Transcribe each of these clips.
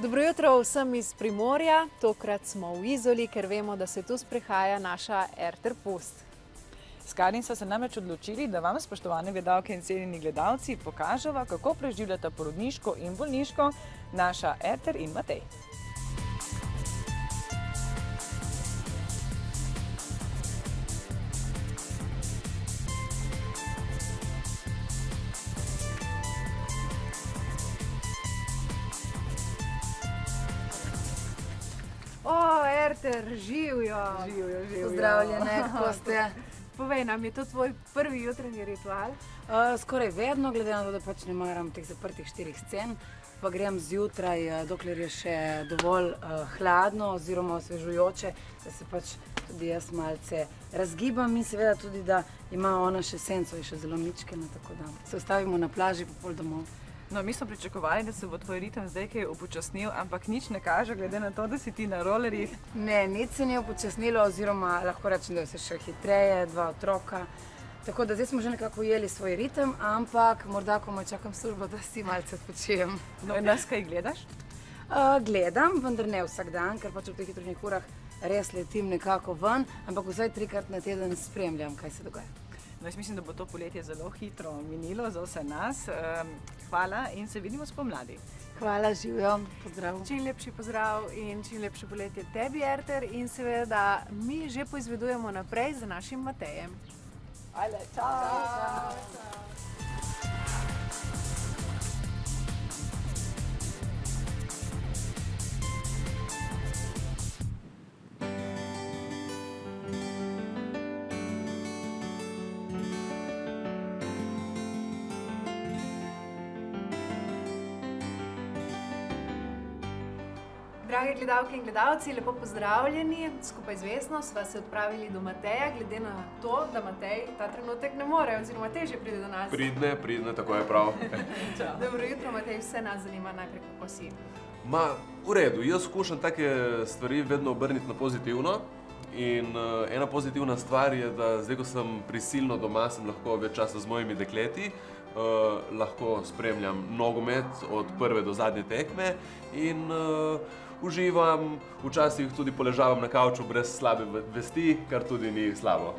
Dobro jutro vsem iz Primorja. Tokrat smo v Izoli, ker vemo, da se tu sprehaja naša Erter Pust. S Karin sva se namreč odločili, da vam, spoštovane gledalke in cenjeni gledalci, pokaževa, kako preživljata porodniško in bolniško naša Erter in Matej. O, Erter, živjo! Živjo. Pozdravljene, kako ste? Povej nam, je to tvoj prvi jutranji ritual? Skoraj vedno, glede na to, da pač ne maram teh zaprtih 4 scen, pa grem zjutraj, dokler je še dovolj hladno oziroma osvežujoče, da se pač tudi jaz malce razgibam in seveda tudi, da ima ona še senco, je še zelo mičkena, tako da se ustavimo na plaži pa pol domov. No, mi smo pričakovali, da se bo tvoj ritem zdaj kaj upočasnil, ampak nič ne kaže, glede na to, da si ti na rolerjih. Ne, nič se ni upočasnilo, oziroma lahko rečem, da je vse še hitreje, 2 otroka. Tako da zdaj smo že nekako ujeli svoj ritem, ampak morda, ko me čakam službo, da si malce odpočijem. No, nas kaj gledaš? Gledam, vendar ne vsak dan, ker pač v teh jutranjih urah res letim nekako ven, ampak vsaj 3-krat na teden spremljam, kaj se dogaja. No, jaz mislim, da bo to poletje zelo hitro minilo za vse nas. Hvala in se vidimo spomladi. Hvala, živjo, pozdrav. Čim lepši pozdrav in čim lepše poletje tebi, Erter, in seveda mi že poizvedujemo naprej za našim Matejem. Ajde, čau! Drage gledalke in gledalci, lepo pozdravljeni. Skupaj z Vesno sva se odpravili do Mateja, glede na to, da Matej ta trenutek ne more, oziroma težje pride do nas. Pridne, tako je prav. Dobro jutro, Matej, vse nas zanima najprej, kako si. V redu, jaz skušam take stvari vedno obrniti na pozitivno. In ena pozitivna stvar je, da zdaj, ko sem prisilno doma, sem lahko več časa z mojimi dekleti. Lahko spremljam nogomet od prve do zadnje tekme in uživam, včasih tudi poležavam na kavču brez slabe vesti, kar tudi ni slabo.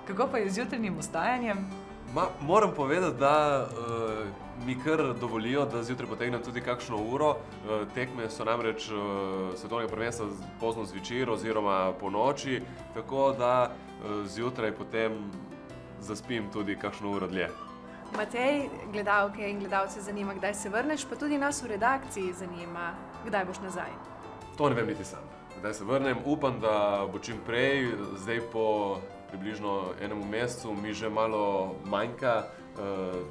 Kako pa je z jutranjim vstajanjem? Moram povedati, da mi kar dovolijo, da zjutraj potegnem tudi kakšno uro. Tekme so namreč svetovnega prvenstva pozno zvečer oziroma po noči, tako da zjutraj potem zaspim tudi kakšno uro dlje. Matej, gledalke in gledalce zanima, kdaj se vrneš, pa tudi nas v redakciji zanima, kdaj boš nazaj. To ne vem niti sam. Kdaj se vrnem, upam, da bo čim prej. Zdaj po približno enemu mesecu mi že malo manjka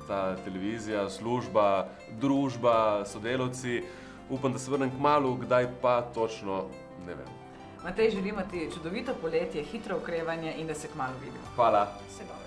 ta televizija, služba, družba, sodelavci. Upam, da se vrnem kmalu, kdaj pa točno ne vem. Matej, želimo ti čudovito poletje, hitro okrevanje in da se kmalu vidimo. Hvala. Vse dobro.